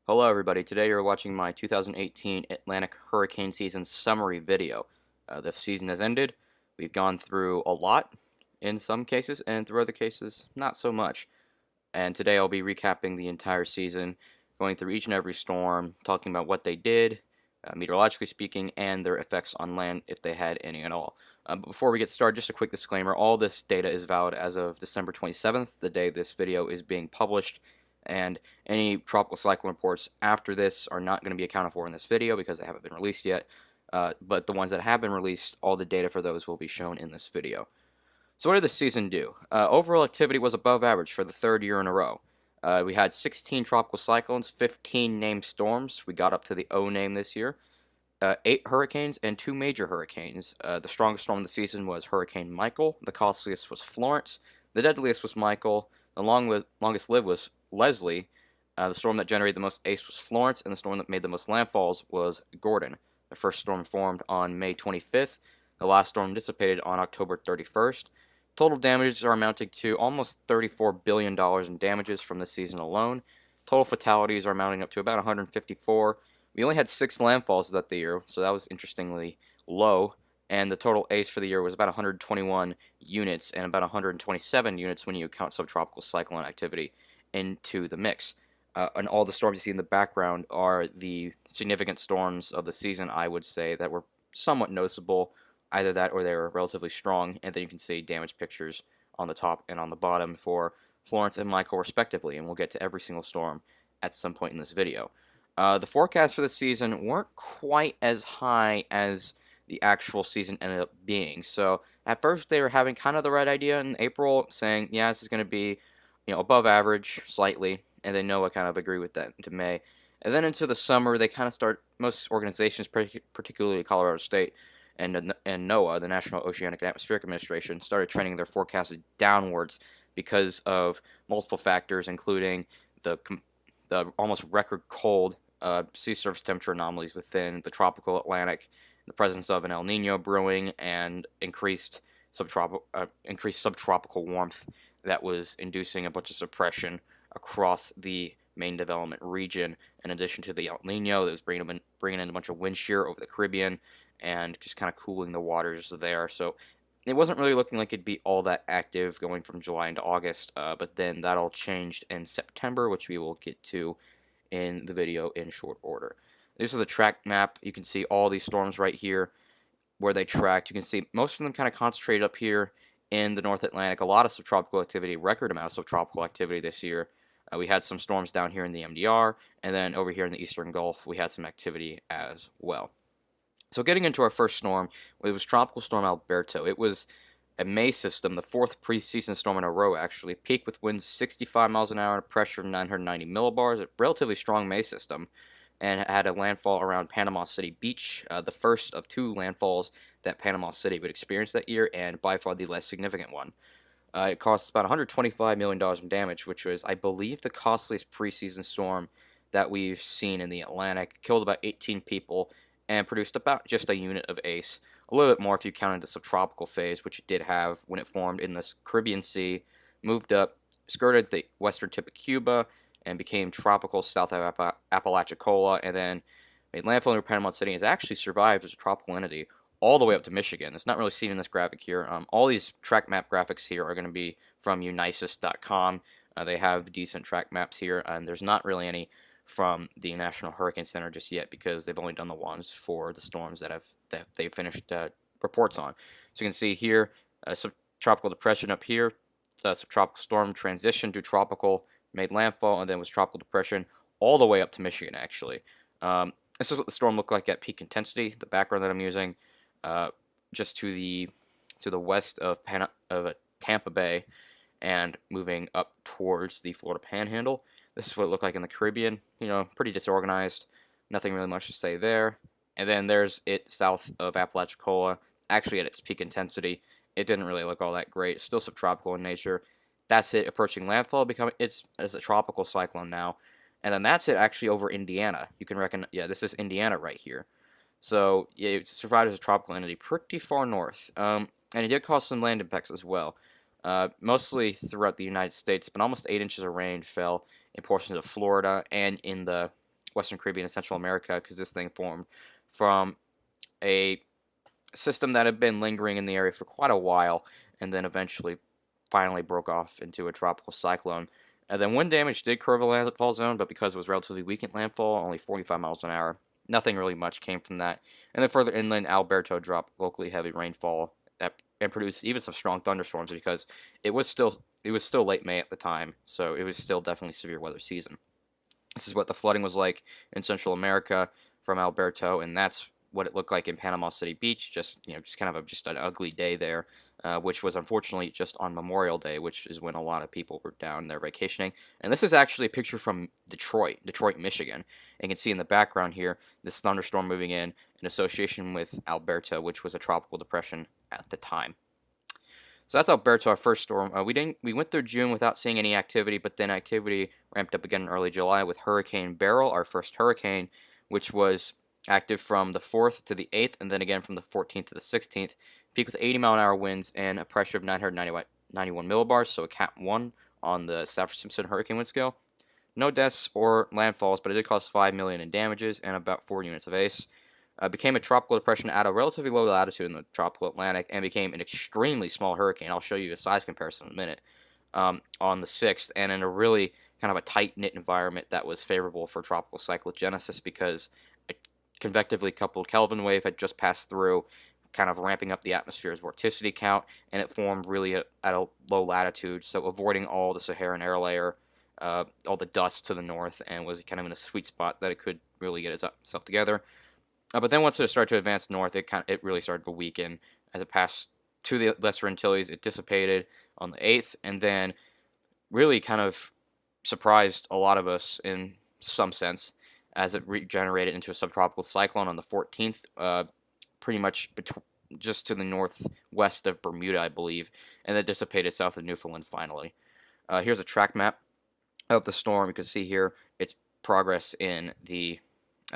Hello everybody, today you're watching my 2018 Atlantic Hurricane Season Summary video. The season has ended, we've gone through a lot in some cases, and through other cases, not so much. And today I'll be recapping the entire season, going through each and every storm, talking about what they did, meteorologically speaking, and their effects on land if they had any at all. But before we get started, just a quick disclaimer, all this data is valid as of December 27th, the day this video is being published, and any tropical cyclone reports after this are not going to be accounted for in this video because they haven't been released yet, but the ones that have been released, all the data for those will be shown in this video. So what did the season do? Overall activity was above average for the third year in a row. We had 16 tropical cyclones, 15 named storms. We got up to the O name this year. 8 hurricanes and 2 major hurricanes. The strongest storm of the season was Hurricane Michael. The costliest was Florence. The deadliest was Michael. The longest lived was Leslie. The storm that generated the most ACE was Florence, and the storm that made the most landfalls was Gordon. The first storm formed on May 25th. The last storm dissipated on October 31st. Total damages are amounting to almost $34 billion in damages from this season alone. Total fatalities are amounting up to about 154. We only had 6 landfalls that the year, so that was interestingly low. And the total ACE for the year was about 121 units and about 127 units when you count subtropical cyclone activity into the mix. And all the storms you see in the background are the significant storms of the season, I would say, that were somewhat noticeable. Either that or they were relatively strong, and then you can see damage pictures on the top and on the bottom for Florence and Michael respectively, and we'll get to every single storm at some point in this video. The forecasts for the season weren't quite as high as the actual season ended up being. So at first they were having kind of the right idea in April, saying, yeah, this is going to be, above average slightly, and then NOAA kind of agreed with that into May. And then into the summer, they kind of start, most organizations, particularly Colorado State and NOAA, the National Oceanic and Atmospheric Administration, started trending their forecasts downwards because of multiple factors, including the almost record cold sea surface temperature anomalies within the tropical Atlantic, the presence of an El Nino brewing, and increased subtropical warmth that was inducing a bunch of suppression across the main development region. In addition to the El Nino that was bringing in a bunch of wind shear over the Caribbean and just kind of cooling the waters there. So it wasn't really looking like it'd be all that active going from July into August, but then that all changed in September, which we will get to in the video in short order. This is the track map. You can see all these storms right here where they tracked. You can see most of them kind of concentrated up here in the North Atlantic. A lot of subtropical activity, record amount of subtropical activity this year. We had some storms down here in the MDR, and then over here in the Eastern Gulf, we had some activity as well. So getting into our first storm, it was Tropical Storm Alberto. It was a May system, the 4th preseason storm in a row, actually. Peaked with winds 65 miles an hour and a pressure of 990 millibars. A relatively strong May system, and had a landfall around Panama City Beach, the first of 2 landfalls that Panama City would experience that year, and by far the less significant one. It cost about $125 million in damage, which was, I believe, the costliest preseason storm that we've seen in the Atlantic. Killed about 18 people and produced about just a unit of ACE. A little bit more if you counted the subtropical phase, which it did have when it formed in the Caribbean Sea, moved up, skirted the western tip of Cuba, and became tropical south of Apalachicola, and then made landfall near Panama City, and has actually survived as a tropical entity all the way up to Michigan. It's not really seen in this graphic here. All these track map graphics here are going to be from EUMETSAT.com. They have decent track maps here, and there's not really any from the National Hurricane Center just yet because they've only done the ones for the storms that they've finished reports on. So you can see here, subtropical depression up here, subtropical storm transition to tropical, made landfall, and then was tropical depression all the way up to Michigan, actually. This is what the storm looked like at peak intensity. The background that I'm using, just to the west of Tampa Bay, and moving up towards the Florida Panhandle. This is what it looked like in the Caribbean. Pretty disorganized. Nothing really much to say there. And then there's it south of Apalachicola. Actually, at its peak intensity, it didn't really look all that great. Still subtropical in nature. That's it approaching landfall. It's a tropical cyclone now. And then that's it actually over Indiana. You can reckon, yeah, this is Indiana right here. So, yeah, it survived as a tropical entity pretty far north. And it did cause some land impacts as well. Mostly throughout the United States, but almost 8 inches of rain fell in portions of Florida and in the Western Caribbean and Central America, because this thing formed from a system that had been lingering in the area for quite a while, and then eventually finally broke off into a tropical cyclone. And then wind damage did curve the landfall zone, but because it was relatively weak at landfall, only 45 miles an hour, nothing really much came from that. And then further inland, Alberto dropped locally heavy rainfall and produced even some strong thunderstorms, because it was still late May at the time, so it was still definitely severe weather season. This is what the flooding was like in Central America from Alberto, and that's what it looked like in Panama City Beach. Just kind of just an ugly day there, which was unfortunately just on Memorial Day, which is when a lot of people were down there vacationing. And this is actually a picture from Detroit, Michigan. And you can see in the background here this thunderstorm moving in association with Alberto, which was a tropical depression at the time. So that's Alberto, our first storm. We went through June without seeing any activity, but then activity ramped up again in early July with Hurricane Beryl, our first hurricane, which was active from the 4th to the 8th, and then again from the 14th to the 16th. Peak with 80-mile-an-hour winds and a pressure of 991 millibars, so a Cat 1 on the Saffir-Simpson hurricane wind scale. No deaths or landfalls, but it did cause $5 million in damages and about 4 units of ACE. Became a tropical depression at a relatively low latitude in the tropical Atlantic, and became an extremely small hurricane. I'll show you a size comparison in a minute. On the 6th, and in a really kind of a tight-knit environment that was favorable for tropical cyclogenesis, because a convectively coupled Kelvin wave had just passed through, kind of ramping up the atmosphere's vorticity count, and it formed really at a low latitude, so avoiding all the Saharan air layer, all the dust to the north, and was kind of in a sweet spot that it could really get itself together. But then once it started to advance north, it really started to weaken. As it passed to the Lesser Antilles, it dissipated on the 8th, and then really kind of surprised a lot of us in some sense, as it regenerated into a subtropical cyclone on the 14th, pretty much just to the northwest of Bermuda, I believe, and then dissipated south of Newfoundland finally. Here's a track map of the storm. You can see here its progress in the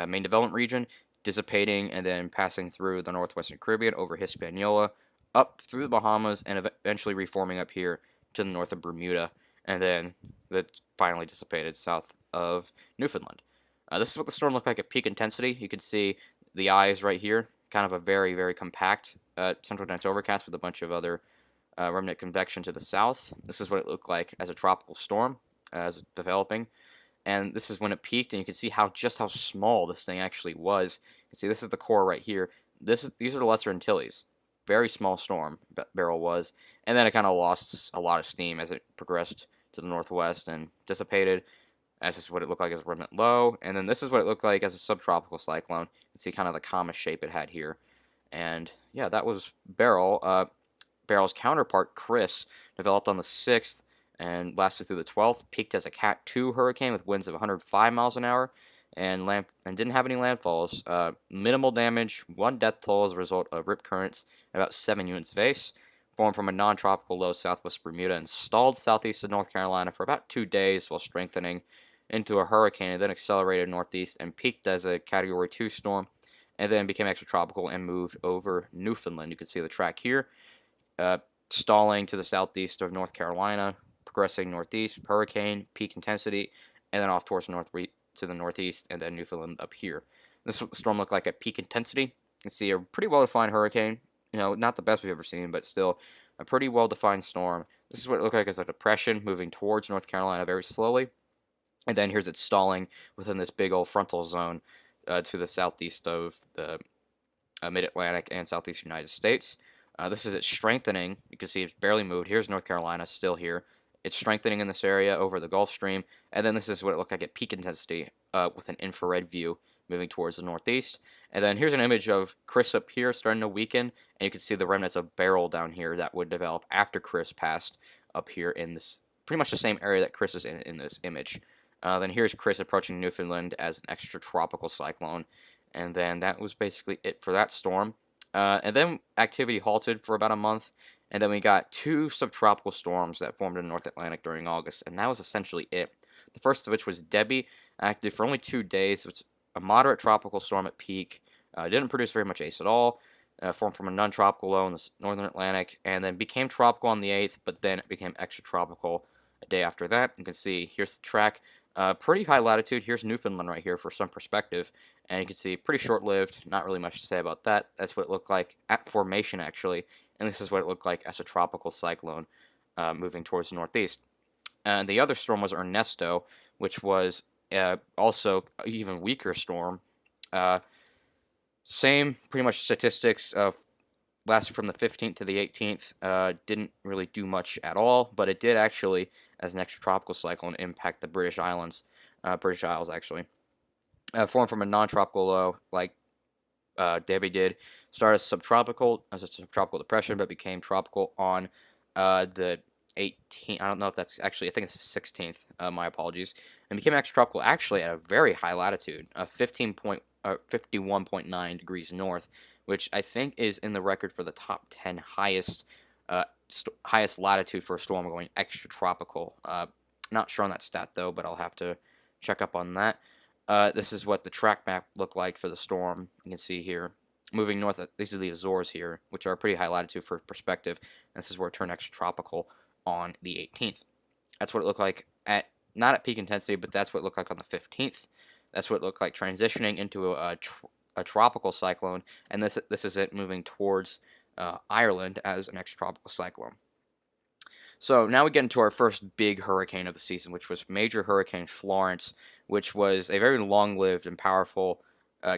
main development region, dissipating and then passing through the northwestern Caribbean over Hispaniola, up through the Bahamas, and eventually reforming up here to the north of Bermuda, and then that finally dissipated south of Newfoundland. This is what the storm looked like at peak intensity. You can see the eyes right here, kind of a very, very compact central dense overcast with a bunch of other remnant convection to the south. This is what it looked like as a tropical storm, as developing. And this is when it peaked, and you can see just how small this thing actually was. You can see this is the core right here. These are the Lesser Antilles. Very small storm, Beryl was. And then it kind of lost a lot of steam as it progressed to the northwest and dissipated. This is what it looked like as a remnant low. And then this is what it looked like as a subtropical cyclone. You can see kind of the comma shape it had here. And yeah, that was Beryl. Beryl's counterpart, Chris, developed on the 6th. And lasted through the 12th, peaked as a Cat 2 hurricane with winds of 105 miles an hour, and didn't have any landfalls. Minimal damage, 1 death toll as a result of rip currents, and about 7 units of ACE. Formed from a non-tropical low southwest Bermuda, and stalled southeast of North Carolina for about 2 days while strengthening into a hurricane, and then accelerated northeast and peaked as a Category 2 storm, and then became extratropical and moved over Newfoundland. You can see the track here, stalling to the southeast of North Carolina, progressing northeast, hurricane, peak intensity, and then off towards to the northeast, and then Newfoundland up here. This is what the storm looked like at peak intensity. You can see a pretty well-defined hurricane. Not the best we've ever seen, but still a pretty well-defined storm. This is what it looked like as a depression moving towards North Carolina very slowly. And then here's it stalling within this big old frontal zone to the southeast of the mid-Atlantic and southeast United States. This is it strengthening. You can see it's barely moved. Here's North Carolina, still here. It's strengthening in this area over the Gulf Stream, and then this is what it looked like at peak intensity with an infrared view moving towards the northeast. And then here's an image of Chris up here starting to weaken, and you can see the remnants of Beryl down here that would develop after Chris passed up here in this, pretty much the same area that Chris is in this image. Then here's Chris approaching Newfoundland as an extratropical cyclone, and then that was basically it for that storm. And then activity halted for about a month, and then we got 2 subtropical storms that formed in the North Atlantic during August, and that was essentially it. The first of which was Debby, active for only 2 days. It's a moderate tropical storm at peak. Didn't produce very much ACE at all. Formed from a non-tropical low in the Northern Atlantic, and then became tropical on the 8th, but then it became extratropical a day after that. You can see here's the track Pretty high latitude. Here's Newfoundland right here for some perspective. And you can see pretty short-lived. Not really much to say about that. That's what it looked like at formation, actually. And this is what it looked like as a tropical cyclone moving towards the northeast. And the other storm was Ernesto, which was also an even weaker storm. Same pretty much statistics of lasted from the 15th to the 18th. Didn't really do much at all, but it did actually, as an extratropical cyclone, impact the British Islands, British Isles actually. Formed from a non-tropical low, like Debby did, started as a subtropical depression, but became tropical on the 18th. I don't know if that's actually. I think it's the 16th. My apologies. And became extratropical actually at a very high latitude, 51.9 degrees north, which I think is in the record for the top 10 highest highest latitude for a storm going extratropical. Not sure on that stat though, but I'll have to check up on that. This is what the track map looked like for the storm. You can see here, moving north. These are the Azores here, which are pretty high latitude for perspective. And this is where it turned extratropical on the 18th. That's what it looked like not at peak intensity, but that's what it looked like on the 15th. That's what it looked like transitioning into a tropical cyclone, and this is it moving towards Ireland as an extratropical cyclone. So now we get into our first big hurricane of the season, which was Major Hurricane Florence, which was a very long-lived and powerful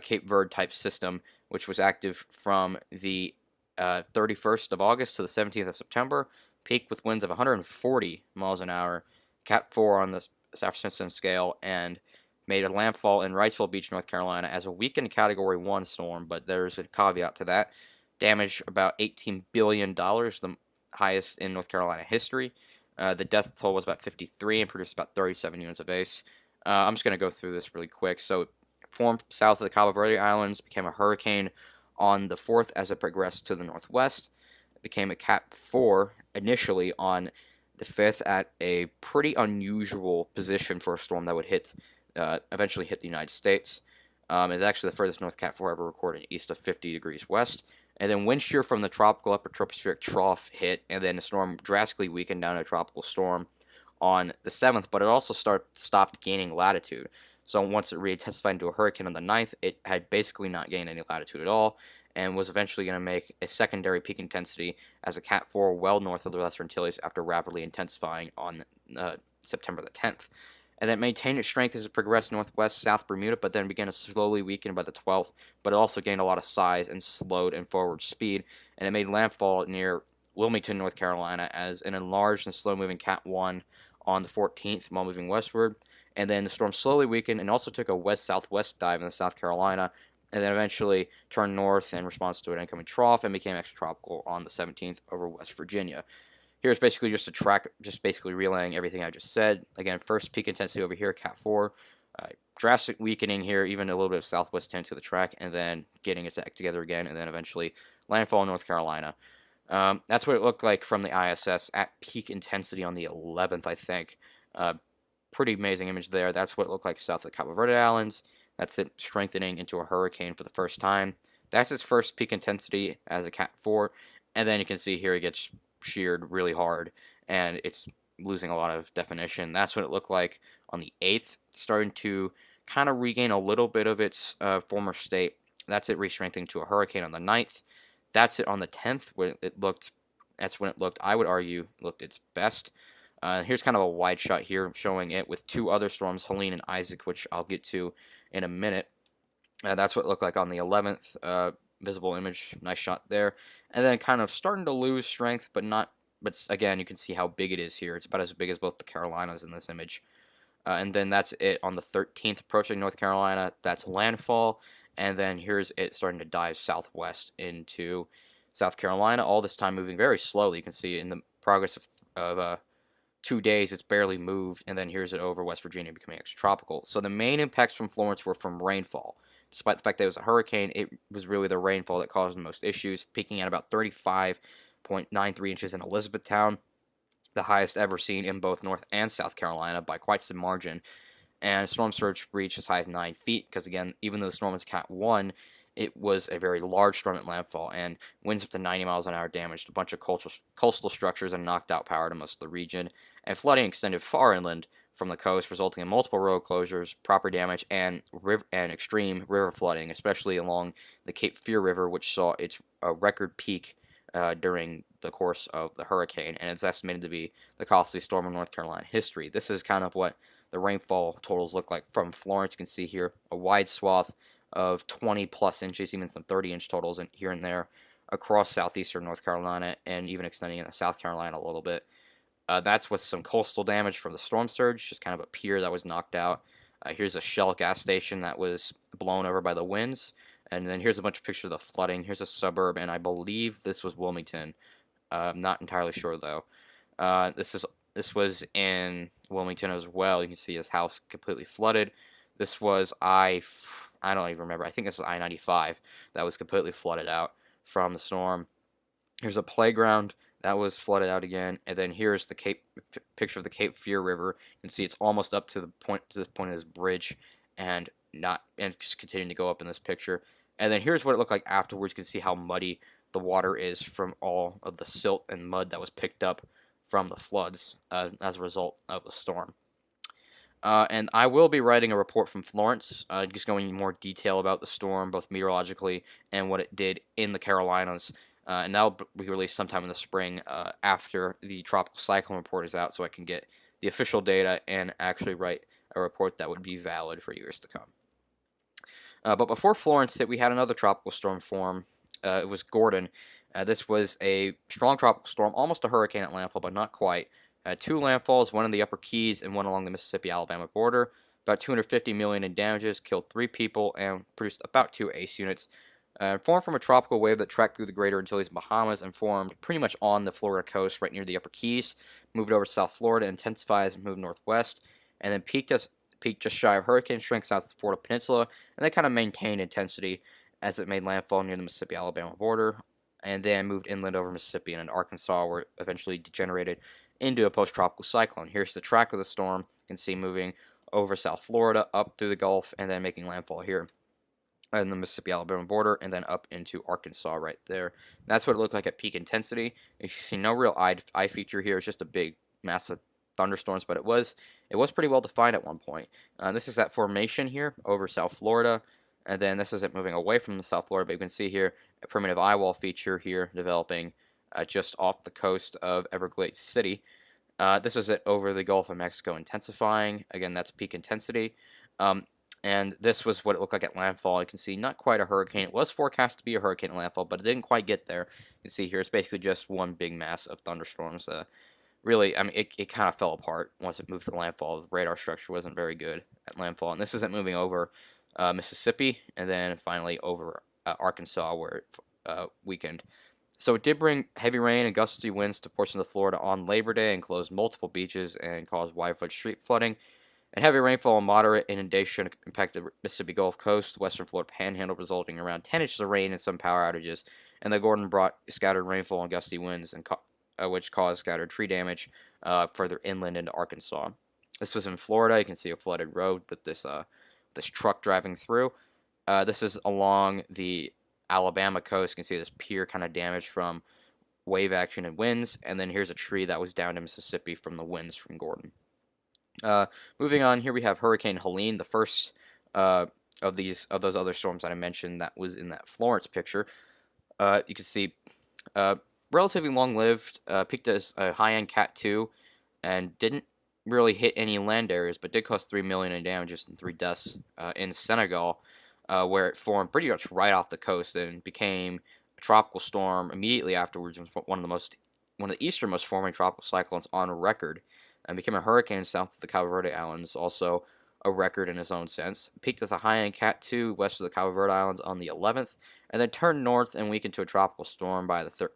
Cape Verde type system, which was active from the 31st of August to the 17th of September, peaked with winds of 140 miles an hour, Cat 4 on the Saffir-Simpson scale, and made a landfall in Wrightsville Beach, North Carolina as a weakened Category 1 storm, but there's a caveat to that. Damaged about $18 billion, the highest in North Carolina history. The death toll was about 53 and produced about 37 units of ACE. I'm just going to go through this really quick. So it formed south of the Cabo Verde Islands, became a hurricane on the 4th as it progressed to the northwest. It became a Cat 4 initially on the 5th at a pretty unusual position for a storm that would eventually hit the United States. It's actually the furthest north Cat 4 ever recorded, east of 50 degrees west. And then wind shear from the tropical upper tropospheric trough hit, and then the storm drastically weakened down to a tropical storm on the 7th, but it also stopped gaining latitude. So once it re-intensified into a hurricane on the 9th, it had basically not gained any latitude at all, and was eventually going to make a secondary peak intensity as a Cat 4 well north of the Lesser Antilles after rapidly intensifying on September the 10th. And then maintained its strength as it progressed northwest South Bermuda, but then began to slowly weaken by the 12th, but it also gained a lot of size and slowed in forward speed, and it made landfall near Wilmington, North Carolina as an enlarged and slow-moving Cat 1 on the 14th while moving westward. And then the storm slowly weakened and also took a west-southwest dive in South Carolina, and then eventually turned north in response to an incoming trough and became extratropical on the 17th over West Virginia. Here's basically just a track, just basically relaying everything I just said. Again, first peak intensity over here, Cat 4. Drastic weakening here, even a little bit of southwest tint to the track, and then getting its act together again, and then eventually landfall in North Carolina. That's what it looked like from the ISS at peak intensity on the 11th, I think. Pretty amazing image there. That's what it looked like south of the Cabo Verde Islands. That's it strengthening into a hurricane for the first time. That's its first peak intensity as a Cat 4, and then you can see here it gets sheared really hard, and it's losing a lot of definition. That's what it looked like on the 8th, starting to kind of regain a little bit of its former state. That's it re-strengthening to a hurricane on the 9th. That's it on the 10th, when it looked, I would argue, looked its best. Here's kind of a wide shot here showing it with two other storms, Helene and Isaac, which I'll get to in a minute. That's what it looked like on the 11th. Visible image, nice shot there. And then kind of starting to lose strength, but again, you can see how big it is here. It's about as big as both the Carolinas in this image. And then that's it on the 13th, approaching North Carolina. That's landfall. And then here's it starting to dive southwest into South Carolina, all this time moving very slowly. You can see in the progress of 2 days, it's barely moved. And then here's it over West Virginia, becoming extratropical. So the main impacts from Florence were from rainfall. Despite the fact that it was a hurricane, it was really the rainfall that caused the most issues, peaking at about 35.93 inches in Elizabethtown, the highest ever seen in both North and South Carolina by quite some margin. And storm surge reached as high as 9 feet, because again, even though the storm was a Cat 1, it was a very large storm at landfall, and winds up to 90 miles an hour damaged a bunch of coastal structures and knocked out power to most of the region, and flooding extended far inland from the coast, resulting in multiple road closures, property damage, and extreme river flooding, especially along the Cape Fear River, which saw its record peak during the course of the hurricane, and it's estimated to be the costliest storm in North Carolina history. This is kind of what the rainfall totals look like from Florence. You can see here a wide swath of 20 plus inches, even some 30-inch totals here and there across southeastern North Carolina, and even extending into South Carolina a little bit. That's with some coastal damage from the storm surge, just kind of a pier that was knocked out. Here's a Shell gas station that was blown over by the winds. And then here's a bunch of pictures of the flooding. Here's a suburb, and I believe this was Wilmington. I'm not entirely sure, though. This was in Wilmington as well. You can see his house completely flooded. This was I don't even remember. I think this is I-95 that was completely flooded out from the storm. Here's a playground that was flooded out again, and then here's the picture of the Cape Fear River. You can see it's almost up to this point of this bridge, and just continuing to go up in this picture. And then here's what it looked like afterwards. You can see how muddy the water is from all of the silt and mud that was picked up from the floods as a result of the storm. And I will be writing a report from Florence, just going into more detail about the storm, both meteorologically and what it did in the Carolinas. And that'll be released sometime in the spring after the tropical cyclone report is out, so I can get the official data and actually write a report that would be valid for years to come. But before Florence hit, we had another tropical storm form. It was Gordon. This was a strong tropical storm, almost a hurricane at landfall, but not quite. Two landfalls, one in the Upper Keys and one along the Mississippi-Alabama border. About $250 million in damages, killed 3 people, and produced about 2 ACE units. Formed from a tropical wave that tracked through the greater Antilles and Bahamas and formed pretty much on the Florida coast right near the Upper Keys, moved over to South Florida, intensifies and moved northwest, and then peaked just shy of hurricane strength south of the Florida Peninsula, and they kind of maintained intensity as it made landfall near the Mississippi-Alabama border, and then moved inland over Mississippi and into Arkansas, where it eventually degenerated into a post-tropical cyclone. Here's the track of the storm. You can see moving over South Florida, up through the Gulf, and then making landfall here in the Mississippi-Alabama border, and then up into Arkansas right there. That's what it looked like at peak intensity. You see no real eye feature here. It's just a big, massive thunderstorms, but it was pretty well defined at one point. This is that formation here over South Florida, and then this is it moving away from the South Florida, but you can see here a primitive eye wall feature here developing just off the coast of Everglades City. This is it over the Gulf of Mexico intensifying. Again, that's peak intensity. And this was what it looked like at landfall. You can see not quite a hurricane. It was forecast to be a hurricane at landfall, but it didn't quite get there. You can see here it's basically just one big mass of thunderstorms. Really, I mean, it kind of fell apart once it moved to the landfall. The radar structure wasn't very good at landfall. And this isn't moving over Mississippi and then finally over Arkansas where it weakened. So it did bring heavy rain and gusty winds to portions of Florida on Labor Day and closed multiple beaches and caused widespread street flooding. And heavy rainfall and moderate inundation impacted the Mississippi Gulf Coast, western Florida Panhandle, resulting in around 10 inches of rain and some power outages. And the Gordon brought scattered rainfall and gusty winds, which caused scattered tree damage further inland into Arkansas. This was in Florida. You can see a flooded road with this truck driving through. This is along the Alabama coast. You can see this pier kind of damaged from wave action and winds. And then here's a tree that was down in Mississippi from the winds from Gordon. Moving on, here we have Hurricane Helene, the first of those other storms that I mentioned that was in that Florence picture. You can see relatively long-lived, peaked as a high-end Cat 2, and didn't really hit any land areas, but did cause $3 million in damages and 3 deaths in Senegal, where it formed pretty much right off the coast and became a tropical storm immediately afterwards. One of the easternmost forming tropical cyclones on record, and became a hurricane south of the Cabo Verde Islands, also a record in its own sense. Peaked as a high-end Cat 2 west of the Cabo Verde Islands on the 11th, and then turned north and weakened to a tropical storm by the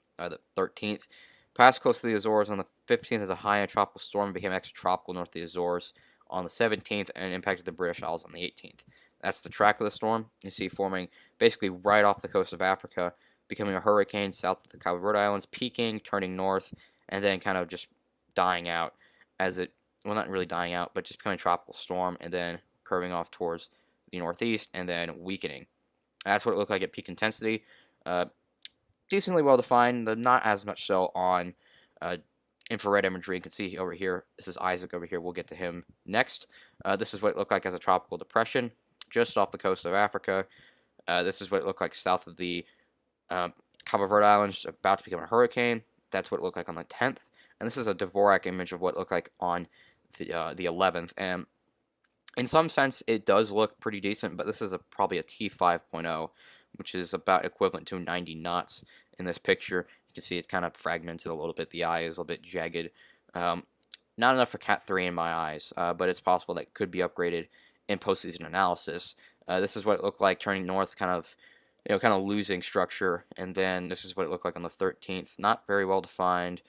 13th. Passed close to the Azores on the 15th as a high-end tropical storm and became extratropical north of the Azores on the 17th and impacted the British Isles on the 18th. That's the track of the storm. You see forming basically right off the coast of Africa, becoming a hurricane south of the Cabo Verde Islands, peaking, turning north, and then kind of just dying out as it, well, not really dying out, but just becoming a tropical storm and then curving off towards the northeast and then weakening. That's what it looked like at peak intensity. Decently well defined, but not as much so on infrared imagery. You can see over here, this is Isaac over here. We'll get to him next. This is what it looked like as a tropical depression just off the coast of Africa. This is what it looked like south of the Cabo Verde Islands, about to become a hurricane. That's what it looked like on the 10th. And this is a Dvorak image of what it looked like on the 11th. And in some sense, it does look pretty decent, but this is probably a T5.0, which is about equivalent to 90 knots in this picture. You can see it's kind of fragmented a little bit. The eye is a little bit jagged. Not enough for Cat 3 in my eyes, but it's possible that it could be upgraded in postseason analysis. This is what it looked like turning north, kind of losing structure, and then this is what it looked like on the 13th. Not very well defined.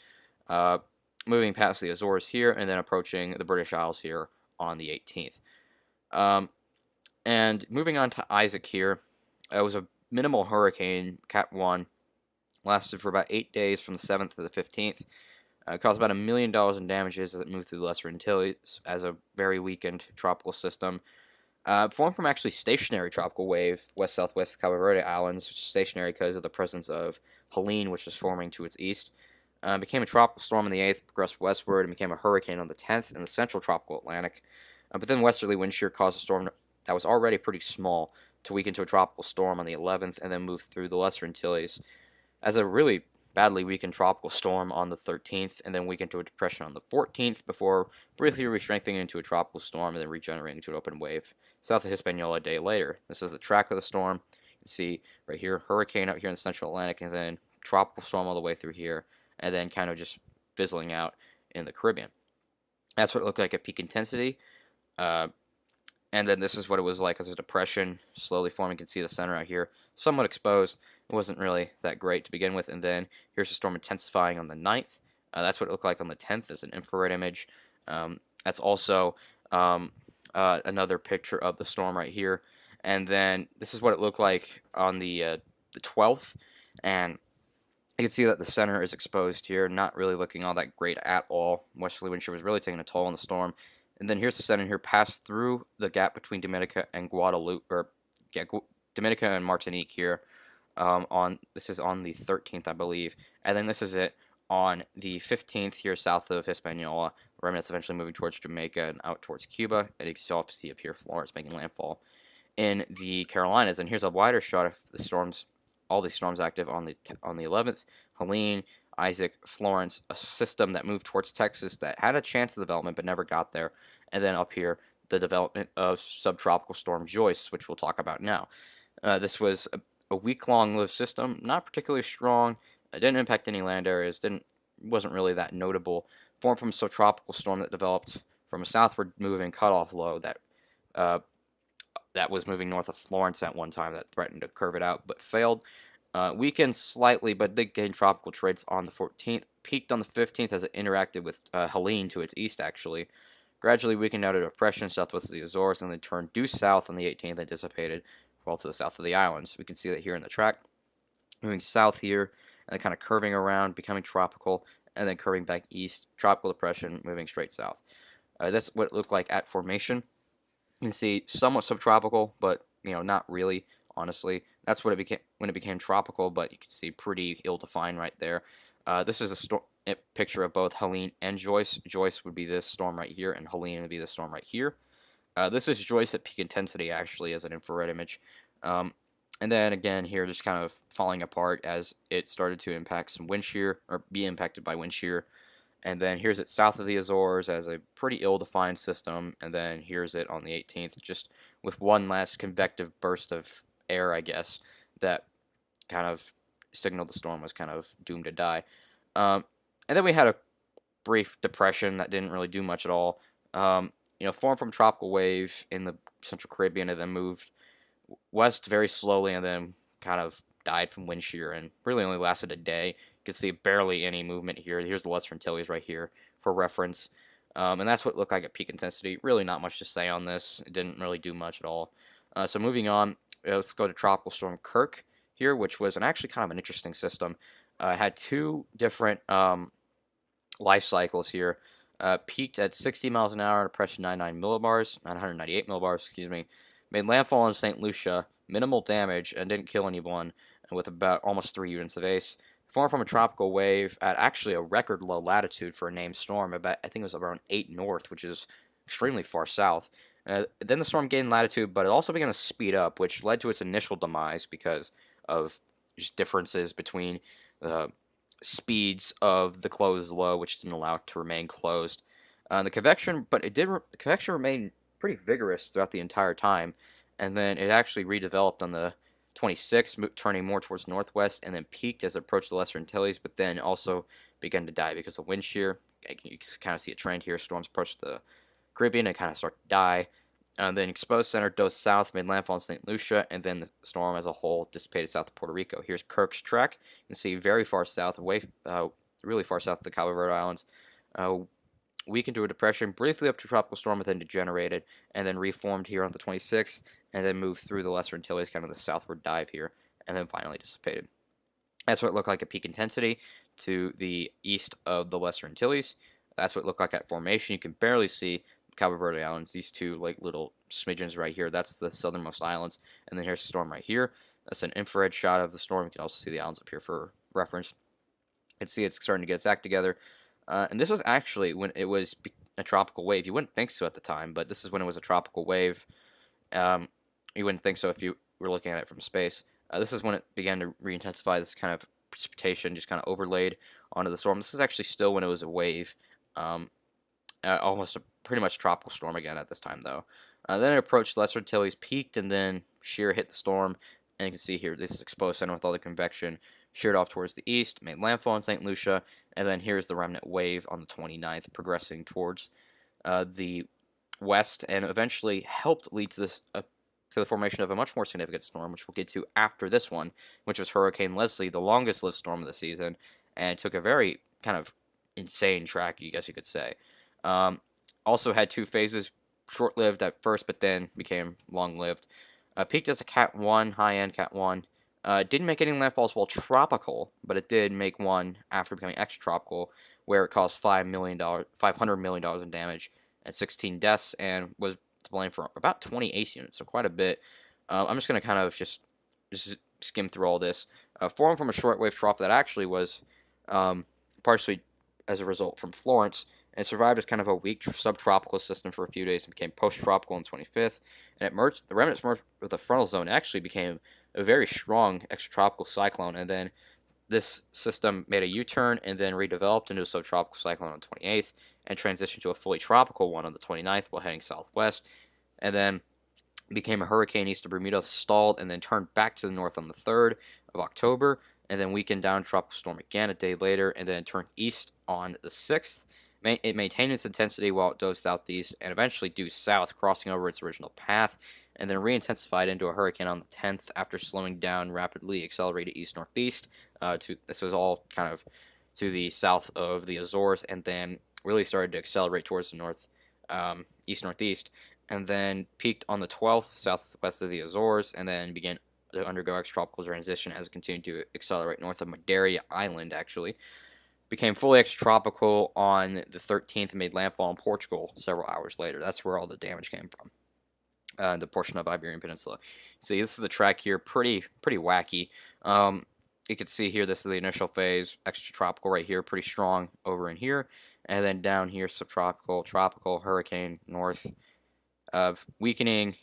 Moving past the Azores here, and then approaching the British Isles here on the 18th. And moving on to Isaac here, it was a minimal hurricane, Cat 1, lasted for about 8 days from the 7th to the 15th. Caused about $1 million in damages as it moved through the Lesser Antilles as a very weakened tropical system. Formed from actually stationary tropical wave, west-southwest Cabo Verde Islands, which is stationary because of the presence of Helene, which was forming to its east. Became a tropical storm on the 8th, progressed westward, and became a hurricane on the 10th in the central tropical Atlantic. But then westerly wind shear caused a storm that was already pretty small to weaken to a tropical storm on the 11th, and then move through the Lesser Antilles as a really badly weakened tropical storm on the 13th, and then weakened to a depression on the 14th, before briefly re-strengthening into a tropical storm and then regenerating to an open wave south of Hispaniola a day later. This is the track of the storm. You can see right here, hurricane out here in the central Atlantic, and then tropical storm all the way through here, and then kind of just fizzling out in the Caribbean. That's what it looked like at peak intensity. And then this is what it was like as a depression, slowly forming. You can see the center out here, somewhat exposed. It wasn't really that great to begin with. And then here's the storm intensifying on the 9th. That's what it looked like on the 10th as an infrared image. That's also another picture of the storm right here. And then this is what it looked like on the 12th. And you can see that the center is exposed here, not really looking all that great at all. Westerly wind shear was really taking a toll on the storm. And then here's the center here, passed through the gap between Dominica and Guadeloupe, or yeah, Dominica and Martinique here. This is on the 13th, I believe, and then this is it on the 15th here south of Hispaniola. Remnants eventually moving towards Jamaica and out towards Cuba, and you can still see up here Florence making landfall in the Carolinas. And here's a wider shot of the storms, all these storms active on the 11th. Helene, Isaac, Florence, a system that moved towards Texas that had a chance of development but never got there. And then up here, the development of subtropical storm Joyce, which we'll talk about now. This was a week-long lived system, not particularly strong. It didn't impact any land areas. Wasn't really that notable. Formed from a subtropical storm that developed from a southward moving cutoff low that was moving north of Florence at one time that threatened to curve it out but failed. Weakened slightly, but did gain tropical traits on the 14th. Peaked on the 15th as it interacted with Helene to its east, actually. Gradually weakened out of depression southwest of the Azores, and then turned due south on the 18th and dissipated well to the south of the islands. We can see that here in the track. Moving south here, and then kind of curving around, becoming tropical, and then curving back east. Tropical depression, moving straight south. That's what it looked like at formation. You can see somewhat subtropical, but not really, honestly. That's what it became when it became tropical, but you can see pretty ill-defined right there. This is a picture of both Helene and Joyce. Joyce would be this storm right here, and Helene would be this storm right here. This is Joyce at peak intensity, actually, as an infrared image. And then again here, just kind of falling apart as it started to impact some wind shear, or be impacted by wind shear. And then here's it south of the Azores as a pretty ill-defined system. And then here's it on the 18th, just with one last convective burst of air, I guess, that kind of signaled the storm was kind of doomed to die. And then we had a brief depression that didn't really do much at all. Formed from tropical wave in the Central Caribbean and then moved west very slowly and then kind of died from wind shear and really only lasted a day. You can see barely any movement here. Here's the Lesser Antilles right here for reference. And that's what it looked like at peak intensity. Really not much to say on this. It didn't really do much at all. So moving on, let's go to Tropical Storm Kirk here, which was actually kind of an interesting system. Had two different life cycles here. Peaked at 60 miles an hour, depression 998 millibars, excuse me. Made landfall in St. Lucia, minimal damage, and didn't kill anyone, and with about almost 3 units of ACE. Formed from a tropical wave at actually a record low latitude for a named storm. About, I think it was around 8 north, which is extremely far south. Then the storm gained latitude, but it also began to speed up, which led to its initial demise because of just differences between the speeds of the closed low, which didn't allow it to remain closed. The convection, but the convection remained pretty vigorous throughout the entire time, and then it actually redeveloped on the 26th, turning more towards northwest, and then peaked as it approached the Lesser Antilles, but then also began to die because of wind shear. You can kind of see a trend here. Storms approach the Caribbean and kind of start to die. Then exposed center dove south, made landfall in St. Lucia, and then the storm as a whole dissipated south of Puerto Rico. Here's Kirk's track. You can see very far south, really far south of the Cabo Verde Islands. Weakened to a depression, briefly up to a tropical storm, but then degenerated, and then reformed here on the 26th, and then moved through the Lesser Antilles, kind of the southward dive here, and then finally dissipated. That's what it looked like at peak intensity to the east of the Lesser Antilles. That's what it looked like at formation. You can barely see Cabo Verde Islands, these two like little smidgens right here. That's the southernmost islands, and then here's the storm right here. That's an infrared shot of the storm. You can also see the islands up here for reference. You can see it's starting to get its act together. And this was actually when it was a tropical wave. You wouldn't think so at the time, but this is when it was a tropical wave. You wouldn't think so if you were looking at it from space. This is when it began to re-intensify. This kind of precipitation just kind of overlaid onto the storm. This is actually still when it was a wave. Almost a pretty much tropical storm again at this time, though. Then it approached Lesser Antilles, peaked, and then shear hit the storm. And you can see here, this is exposed center with all the convection. Sheared off towards the east, made landfall in St. Lucia, and then here's the remnant wave on the 29th, progressing towards the west, and eventually helped lead to this to the formation of a much more significant storm, which we'll get to after this one, which was Hurricane Leslie, the longest-lived storm of the season, and it took a very kind of insane track, I guess you could say. Also had two phases, short-lived at first, but then became long-lived. Peaked as a Cat 1, high-end Cat 1. Didn't make any landfalls while tropical, but it did make one after becoming extratropical, where it caused $500 million in damage and 16 deaths, and was to blame for about 20 ACE units, so quite a bit. I'm just going to kind of just skim through all this. Formed from a shortwave trough that actually was partially as a result from Florence, and survived as kind of a weak subtropical system for a few days and became post-tropical on the 25th. And the remnants merged with the frontal zone. It actually became a very strong extratropical cyclone, and then this system made a U-turn and then redeveloped into a subtropical cyclone on the 28th and transitioned to a fully tropical one on the 29th while heading southwest, and then became a hurricane east of Bermuda, stalled, and then turned back to the north on the 3rd of October, and then weakened down tropical storm again a day later, and then turned east on the 6th. It maintained its intensity while it dove southeast and eventually due south, crossing over its original path, and then re-intensified into a hurricane on the 10th after slowing down rapidly, accelerated east-northeast. This was all kind of to the south of the Azores, and then really started to accelerate towards the north, east-northeast, and then peaked on the 12th southwest of the Azores, and then began to undergo extratropical transition as it continued to accelerate north of Madeira Island, actually. Became fully extratropical on the 13th and made landfall in Portugal several hours later. That's where all the damage came from. The portion of Iberian Peninsula. See, this is the track here, pretty wacky. You can see here, this is the initial phase, extratropical right here, pretty strong over in here, and then down here, subtropical, tropical, hurricane, north, weakening,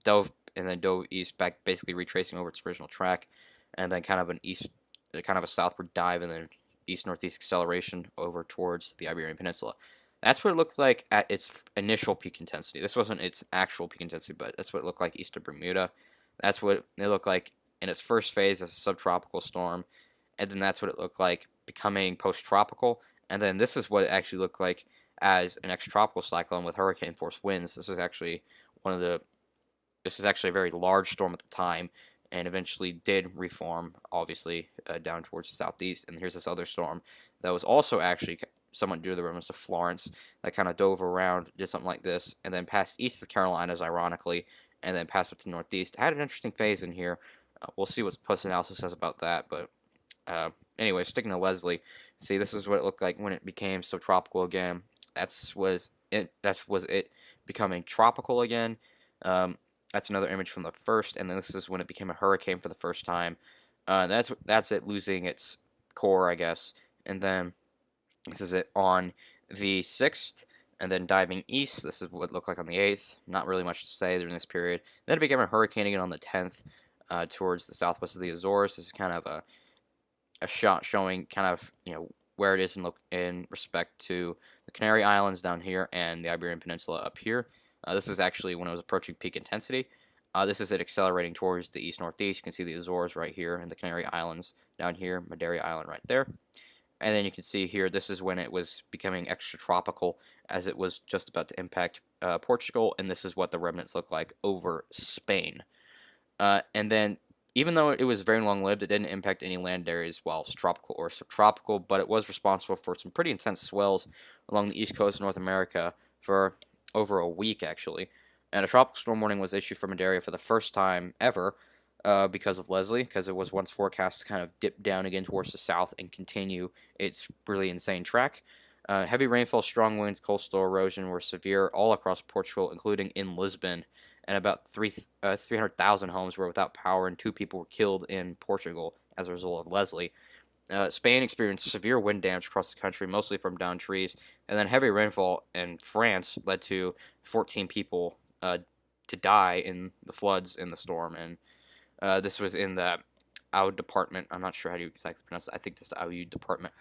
dove, and then dove east, back, basically retracing over its original track, and then kind of a southward dive, and then east-northeast acceleration over towards the Iberian Peninsula. That's what it looked like at its initial peak intensity. This wasn't its actual peak intensity, but that's what it looked like east of Bermuda. That's what it looked like in its first phase as a subtropical storm, and then that's what it looked like becoming post-tropical, and then this is what it actually looked like as an extratropical cyclone with hurricane force winds. This is actually a very large storm at the time, and eventually did reform, obviously, down towards the southeast. And here's this other storm that was also actually somewhat due to the remnants of Florence that kind of dove around, did something like this, and then passed east of the Carolinas, ironically, and then passed up to the northeast. Had an interesting phase in here. We'll see what post-analysis says about that, but anyway, sticking to Leslie, see, this is what it looked like when it became subtropical again. That was it becoming tropical again. That's another image from the first, and then this is when it became a hurricane for the first time. That's it losing its core, I guess. And then this is it on the 6th. And then diving east, this is what it looked like on the 8th. Not really much to say during this period. Then it became a hurricane again on the 10th towards the southwest of the Azores. This is kind of a shot showing kind of, where it is in respect to the Canary Islands down here and the Iberian Peninsula up here. This is actually when it was approaching peak intensity. This is it accelerating towards the east-northeast. You can see the Azores right here and the Canary Islands down here, Madeira Island right there. And then you can see here, this is when it was becoming extratropical as it was just about to impact Portugal, and this is what the remnants look like over Spain. And then, even though it was very long-lived, it didn't impact any land areas whilst tropical or subtropical, but it was responsible for some pretty intense swells along the east coast of North America for over a week, actually. And a tropical storm warning was issued for Madeira for the first time ever, because of Leslie, because it was once forecast to kind of dip down again towards the south and continue its really insane track. Heavy rainfall, strong winds, coastal erosion were severe all across Portugal, including in Lisbon, and about 300,000 homes were without power, and 2 people were killed in Portugal as a result of Leslie. Spain experienced severe wind damage across the country, mostly from downed trees, and then heavy rainfall in France led to 14 people to die in the floods in the storm, and this was in the Aude department. I'm not sure how to exactly pronounce it. I think this is the Aude department,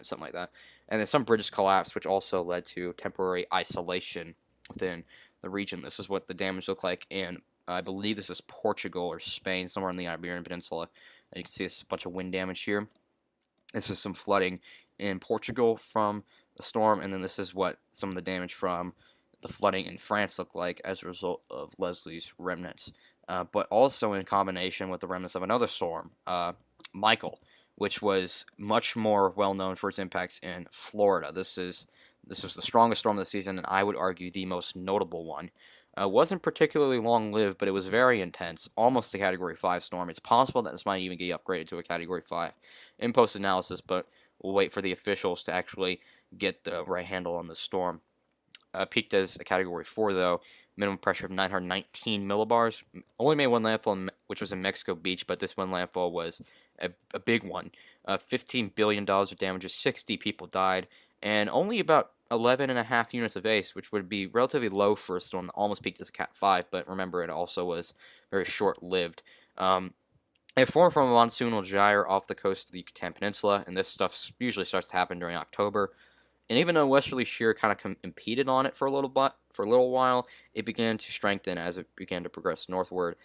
something like that. And then some bridges collapsed, which also led to temporary isolation within the region. This is what the damage looked like in, I believe this is Portugal or Spain, somewhere in the Iberian Peninsula. And you can see there's a bunch of wind damage here. This is some flooding in Portugal from the storm, and then this is what some of the damage from the flooding in France looked like as a result of Leslie's remnants. But also in combination with the remnants of another storm, Michael, which was much more well-known for its impacts in Florida. This was the strongest storm of the season, and I would argue the most notable one. Wasn't particularly long-lived, but it was very intense, almost a Category 5 storm. It's possible that this might even get upgraded to a Category 5 in post-analysis, but we'll wait for the officials to actually get the right handle on the storm. Peaked as a Category 4, though. Minimum pressure of 919 millibars. Only made one landfall, which was in Mexico Beach, but this one landfall was a big one. $15 billion of damages, 60 people died, and only about 11.5 units of ACE, which would be relatively low for a storm that almost peaked as a Cat 5, but remember, it also was very short-lived. It formed from a monsoonal gyre off the coast of the Yucatan Peninsula, and this stuff usually starts to happen during October. And even though westerly shear kind of impeded on it for a little while, it began to strengthen as it began to progress northward,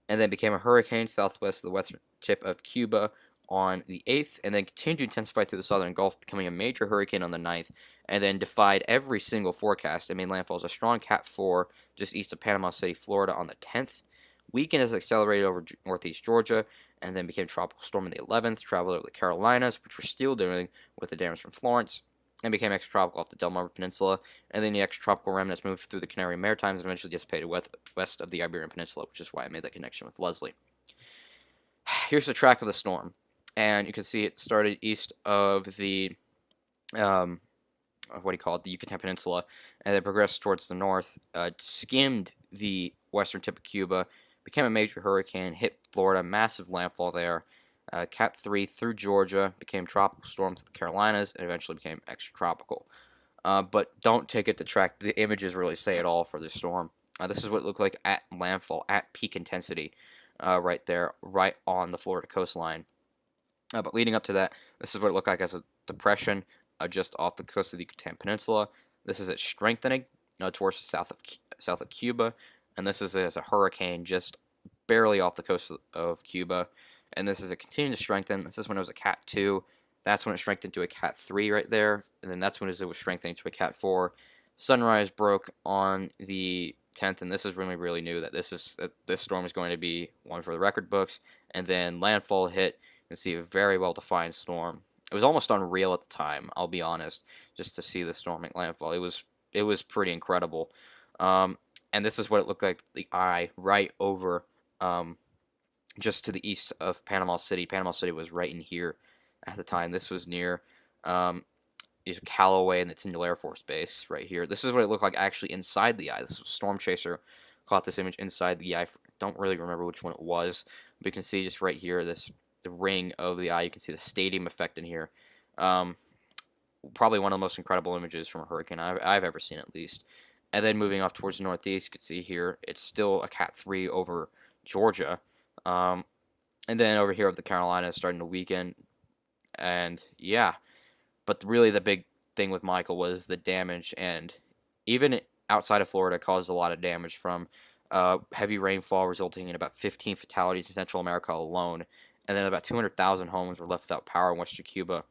and then became a hurricane southwest of the western tip of Cuba on the 8th, and then continued to intensify through the southern Gulf, becoming a major hurricane on the 9th, and then defied every single forecast and made landfall as a strong Cat 4 just east of Panama City, Florida on the 10th. Weakened as it accelerated over northeast Georgia, and then became a tropical storm on the 11th, traveled over the Carolinas, which we're still doing with the damage from Florence, and became extratropical off the Delmarva Peninsula, and then the extratropical remnants moved through the Canary Maritimes and eventually dissipated west of the Iberian Peninsula, which is why I made that connection with Leslie. Here's the track of the storm, and you can see it started east of the, the Yucatan Peninsula, and then progressed towards the north, skimmed the western tip of Cuba, became a major hurricane, hit Florida, massive landfall there, Cat 3 through Georgia, became tropical storm through the Carolinas, and eventually became extratropical. But don't take it to track. The images really say it all for this storm. This is what it looked like at landfall, at peak intensity, right there, right on the Florida coastline. But leading up to that, this is what it looked like as a depression just off the coast of the Yucatan Peninsula. This is it strengthening towards the south of Cuba, and this is as a hurricane just barely off the coast of Cuba. And this is it continuing to strengthen. This is when it was a Cat 2. That's when it strengthened to a Cat 3 right there. And then that's when it was strengthening to a Cat 4. Sunrise broke on the 10th, and this is when we really knew that this storm is going to be one for the record books. And then landfall hit. You can see a very well-defined storm. It was almost unreal at the time, I'll be honest, just to see the storm make landfall. It was pretty incredible. And this is what it looked like, the eye right over just to the east of Panama City. Panama City was right in here at the time. This was near Callaway and the Tyndall Air Force Base right here. This is what it looked like actually inside the eye. This was Storm Chaser caught this image inside the eye. Don't really remember which one it was, but you can see just right here, this the ring of the eye. You can see the stadium effect in here. Probably one of the most incredible images from a hurricane I've ever seen, at least. And then moving off towards the northeast, you can see here it's still a Cat 3 over Georgia. And then over here of the Carolinas starting to weaken. And yeah, but really the big thing with Michael was the damage, and even outside of Florida caused a lot of damage from heavy rainfall, resulting in about 15 fatalities in Central America alone, and then about 200,000 homes were left without power in western Cuba.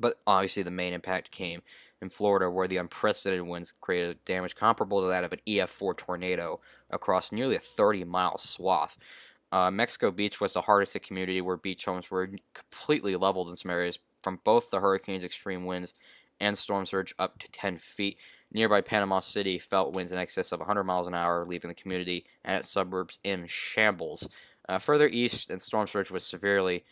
But obviously the main impact came in Florida, where the unprecedented winds created damage comparable to that of an EF4 tornado across nearly a 30-mile swath. Mexico Beach was the hardest hit community, where beach homes were completely leveled in some areas from both the hurricane's extreme winds and storm surge up to 10 feet. Nearby Panama City felt winds in excess of 100 miles an hour, leaving the community and its suburbs in shambles. Further east, the storm surge was severe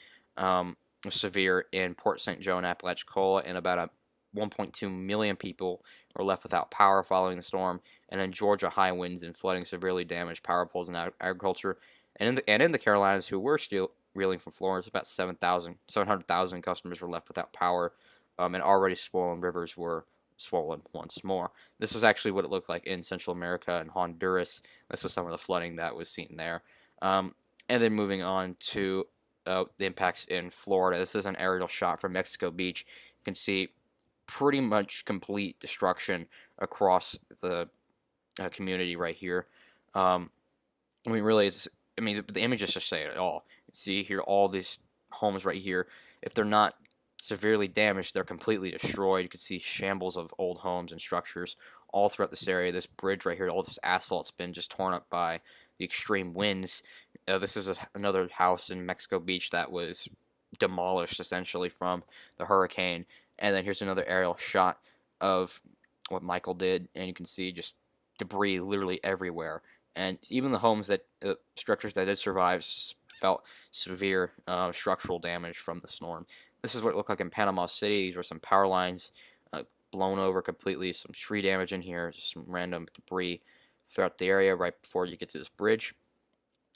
in Port St. Joe and Apalachicola, and about 1.2 million people were left without power following the storm. And in Georgia, high winds and flooding severely damaged power poles and agriculture. And in the Carolinas, who were still reeling from Florence, about 700,000 customers were left without power, and already swollen rivers were swollen once more. This was actually what it looked like in Central America and Honduras. This was some of the flooding that was seen there. And then moving on to the impacts in Florida. This is an aerial shot from Mexico Beach. You can see pretty much complete destruction across the community right here. Really, the images just say it all. See here, all these homes right here. If they're not severely damaged, they're completely destroyed. You can see shambles of old homes and structures all throughout this area. This bridge right here, all this asphalt's been just torn up by the extreme winds. This is another house in Mexico Beach that was demolished essentially from the hurricane. And then here's another aerial shot of what Michael did, and you can see just debris literally everywhere. And even the homes structures that did survive felt severe structural damage from the storm. This is what it looked like in Panama City. These were some power lines blown over completely, some tree damage in here, just some random debris throughout the area right before you get to this bridge.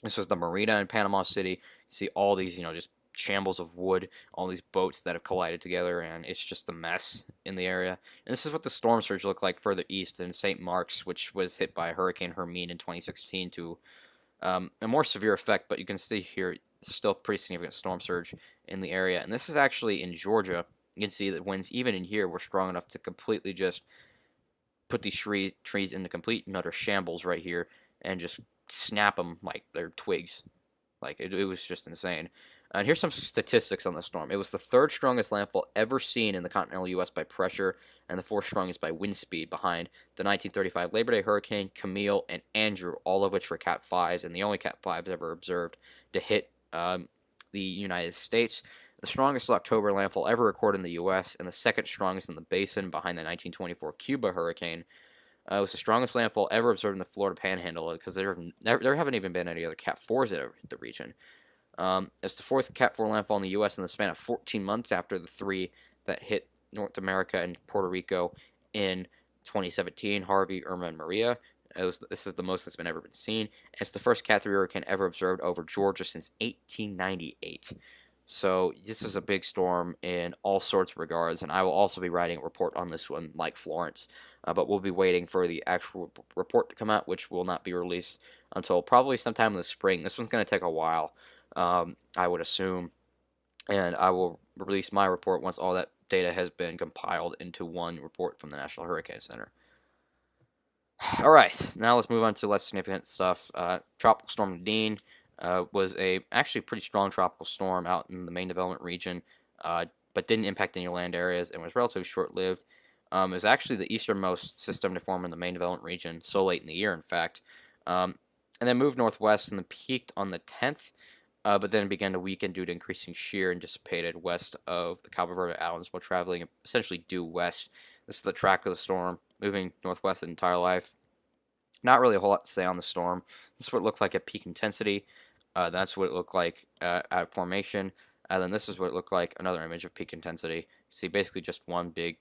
This was the marina in Panama City. You see all these, just shambles of wood, all these boats that have collided together, and it's just a mess in the area. And this is what the storm surge looked like further east in St. Mark's, which was hit by Hurricane Hermine in 2016 to a more severe effect, but you can see here still pretty significant storm surge in the area. And this is actually in Georgia. You can see that winds even in here were strong enough to completely just put these trees into complete and utter shambles right here and just snap them like they're twigs. Like, it was just insane. And here's some statistics on the storm. It was the third strongest landfall ever seen in the continental U.S. by pressure, and the fourth strongest by wind speed, behind the 1935 Labor Day hurricane, Camille, and Andrew, all of which were Cat 5s, and the only Cat 5s ever observed to hit the United States. The strongest October landfall ever recorded in the U.S., and the second strongest in the basin, behind the 1924 Cuba hurricane. It was the strongest landfall ever observed in the Florida Panhandle, because there haven't even been any other Cat 4s that ever hit the region. It's the fourth Cat 4 landfall in the U.S. in the span of 14 months after the three that hit North America and Puerto Rico in 2017, Harvey, Irma, and Maria. This is the most that's ever been seen. It's the first Cat 3 hurricane ever observed over Georgia since 1898. So this is a big storm in all sorts of regards, and I will also be writing a report on this one like Florence. But we'll be waiting for the actual report to come out, which will not be released until probably sometime in the spring. This one's going to take a while, I would assume, and I will release my report once all that data has been compiled into one report from the National Hurricane Center. All right, now let's move on to less significant stuff. Tropical Storm Nadine was a actually pretty strong tropical storm out in the main development region, but didn't impact any land areas and was relatively short-lived. It was actually the easternmost system to form in the main development region, so late in the year, in fact, and then moved northwest and then peaked on the 10th, but then began to weaken due to increasing shear and dissipated west of the Cabo Verde Islands while traveling essentially due west. This is the track of the storm, moving northwest the entire life. Not really a whole lot to say on the storm. This is what it looked like at peak intensity. That's what it looked like at formation. And then this is what it looked like, another image of peak intensity. You see basically just one big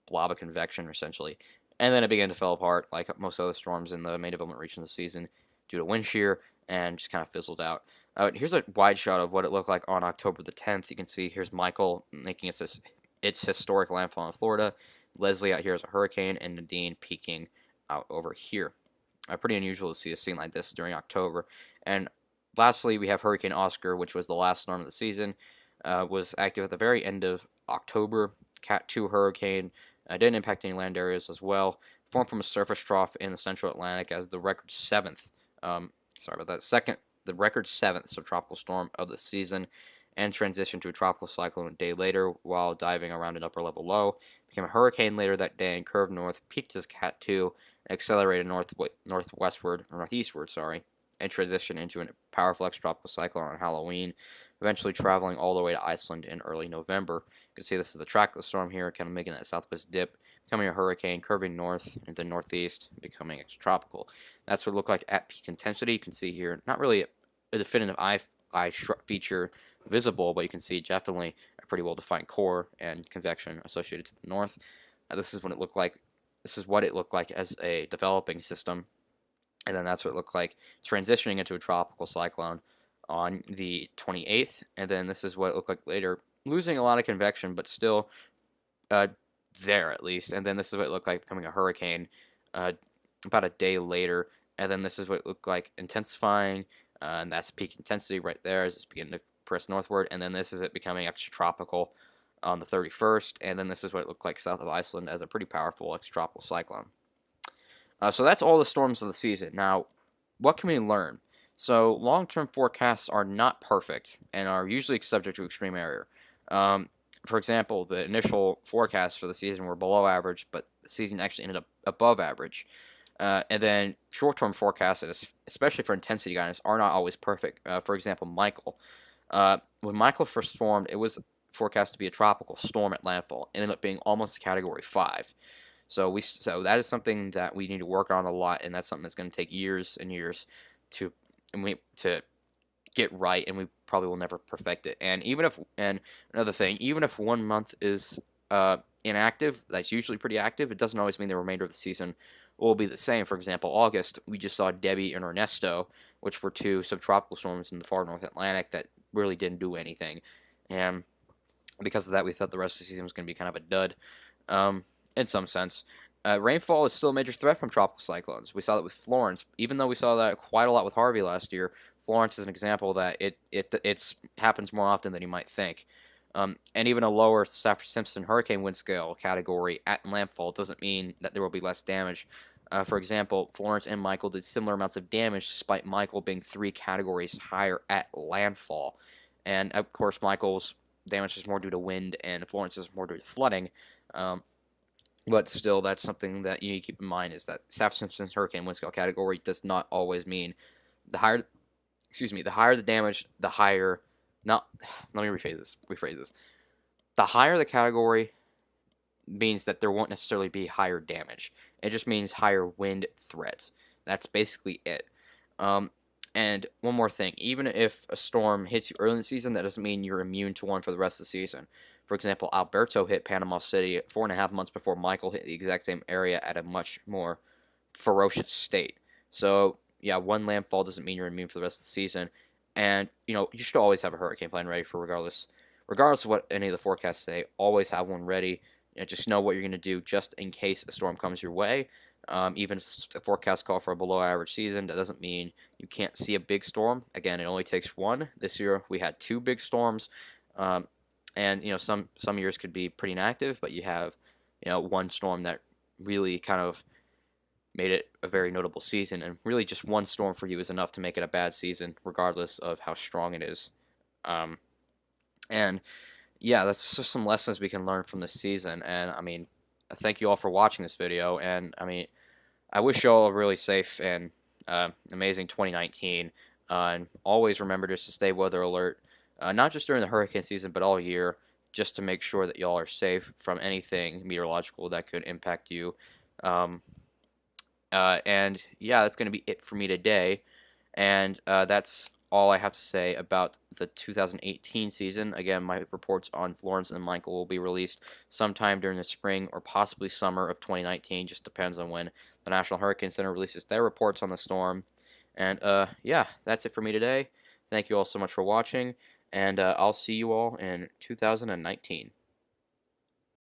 blob of convection, essentially. And then it began to fall apart, like most other storms in the main development region this season, due to wind shear and just kind of fizzled out. Here's a wide shot of what it looked like on October the 10th. You can see here's Michael making its historic landfall in Florida. Leslie out here as a hurricane, and Nadine peaking out over here. Pretty unusual to see a scene like this during October. And lastly, we have Hurricane Oscar, which was the last storm of the season. Was active at the very end of October. Cat 2 hurricane. Didn't impact any land areas as well. Formed from a surface trough in the central Atlantic as the record 7th. The record 7th subtropical storm of the season, and transitioned to a tropical cyclone a day later while diving around an upper level low. Became a hurricane later that day and curved north, peaked as Cat 2, accelerated northeastward, and transitioned into a powerful extratropical cyclone on Halloween, eventually traveling all the way to Iceland in early November. You can see this is the track of the storm here, kind of making that southwest dip, becoming a hurricane, curving north into northeast, becoming extratropical. That's what it looked like at peak intensity. You can see here, not really a definitive eye feature visible, but you can see definitely a pretty well-defined core and convection associated to the north. This is what it looked like. This is what it looked like as a developing system, and then that's what it looked like transitioning into a tropical cyclone on the 28th, and then this is what it looked like later, losing a lot of convection, but still there at least. And then this is what it looked like becoming a hurricane about a day later, and then this is what it looked like intensifying, and that's peak intensity right there as it's beginning to press northward, and then this is it becoming extratropical on the 31st, and then this is what it looked like south of Iceland as a pretty powerful extratropical cyclone. So that's all the storms of the season. Now, what can we learn? So long-term forecasts are not perfect and are usually subject to extreme error. For example, the initial forecasts for the season were below average, but the season actually ended up above average. And then short-term forecasts, especially for intensity guidance, are not always perfect. For example, Michael. When Michael first formed, it was forecast to be a tropical storm at landfall. It ended up being almost a Category 5. So that is something that we need to work on a lot, and that's something that's going to take years and years to get right, and we probably will never perfect it. And another thing, even if 1 month is inactive, that's usually pretty active. It doesn't always mean the remainder of the season will be the same. For example, August, we just saw Debby and Ernesto, which were 2 subtropical storms in the far North Atlantic that really didn't do anything. And because of that, we thought the rest of the season was going to be kind of a dud, in some sense. Rainfall is still a major threat from tropical cyclones. We saw that with Florence. Even though we saw that quite a lot with Harvey last year, Florence is an example that it happens more often than you might think. And even a lower Saffir-Simpson hurricane wind scale category at landfall doesn't mean that there will be less damage. For example, Florence and Michael did similar amounts of damage despite Michael being 3 categories higher at landfall. And of course, Michael's damage is more due to wind and Florence is more due to flooding. But still, that's something that you need to keep in mind, is that Saffir-Simpson's hurricane wind scale category does not always mean the higher the damage, the higher, let me rephrase this. The higher the category means that there won't necessarily be higher damage. It just means higher wind threat. That's basically it. And one more thing, even if a storm hits you early in the season, that doesn't mean you're immune to one for the rest of the season. For example, Alberto hit Panama City 4.5 months before Michael hit the exact same area at a much more ferocious state. So, yeah, one landfall doesn't mean you're immune for the rest of the season. And, you should always have a hurricane plan ready for regardless of what any of the forecasts say. Always have one ready. Just know what you're going to do just in case a storm comes your way. Even if the forecast call for a below-average season, that doesn't mean you can't see a big storm. Again, it only takes one. This year, we had 2 big storms. And some years could be pretty inactive, but you have one storm that really kind of made it a very notable season, and really just one storm for you is enough to make it a bad season, regardless of how strong it is. And yeah, that's just some lessons we can learn from this season. And I mean, thank you all for watching this video, and I mean, I wish you all a really safe and amazing 2019. And always remember just to stay weather alert. Not just during the hurricane season, but all year, just to make sure that y'all are safe from anything meteorological that could impact you. And yeah, that's going to be it for me today. And that's all I have to say about the 2018 season. Again, my reports on Florence and Michael will be released sometime during the spring or possibly summer of 2019. Just depends on when the National Hurricane Center releases their reports on the storm. And yeah, that's it for me today. Thank you all so much for watching, and I'll see you all in 2019.